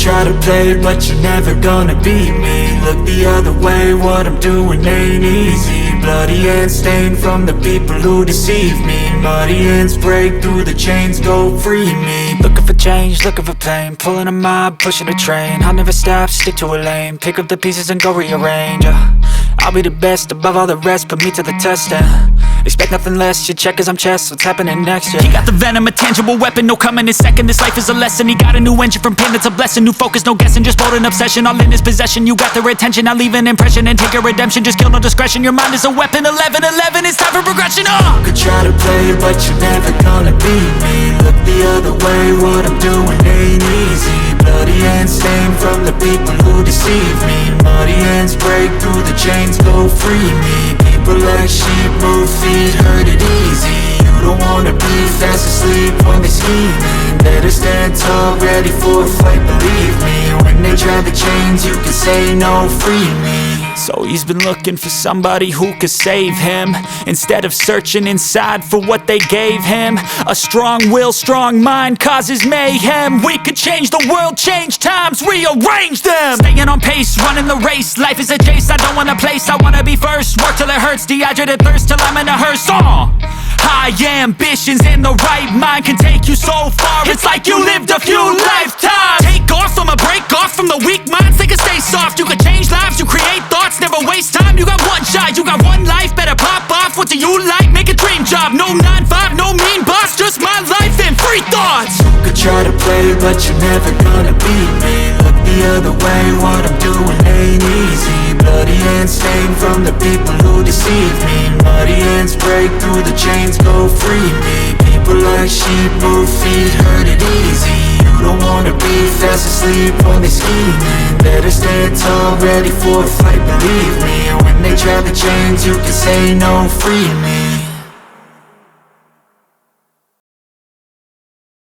try to play, but you're never gonna beat me. Look the other way, what I'm doing ain't easy. Bloody hands stained from the people who deceive me. Muddy hands break through the chains, go free me. Looking for change, looking for pain, pulling a mob, pushing a train. I'll never stop, stick to a lane, pick up the pieces and go rearrange. I'll be the best above all the rest, put me to the test and expect nothing less, your check is I'm chess, what's happening next, yeah. He got the venom, a tangible weapon, no coming in second. This life is a lesson, he got a new engine from pain, it's a blessing. New focus, no guessing, just bold and obsession, all in his possession. You got their attention, I'll leave an impression and take your redemption. Just kill, no discretion, your mind is a weapon. 11-11, it's time for progression, You could try to play, but you're never gonna beat me. Look the other way, what I'm doing ain't easy. Bloody hands stained from the people who deceive me. Muddy hands break through the chains, go free me. People like sheep move feet, hurt it easy. You don't wanna be fast asleep when they scheming. Better stand tall, ready for a fight, believe me. When they try the chains, you can say no, free me. So he's been looking for somebody who could save him, instead of searching inside for what they gave him. A strong will, strong mind causes mayhem. We could change the world, change times, rearrange them. Staying on pace, running the race. Life is a chase, I don't want a place, I wanna be first. Work till it hurts, dehydrated thirst till I'm in a hearse. High ambitions and the right mind can take you so far. It's like you lived a few lifetimes. Take off, I'ma break off from the weak minds. They can stay soft, you can change lives, you create thoughts, never waste time. You got one shot, you got one life, better pop off. What do you like? Make a dream job. No 9-5, no mean boss, just my life and free thoughts. You could try to play, but you're never gonna beat me. Look the other way, what I'm doing ain't easy. Bloody hands stained from the people who deceive me. Muddy hands break through the chains, go free me. People like sheep move feet, hurt it easy. You don't wanna be fast asleep when they scheming. Better stand tall, ready for a fight, believe me. When they try the chains, you can say no, free me.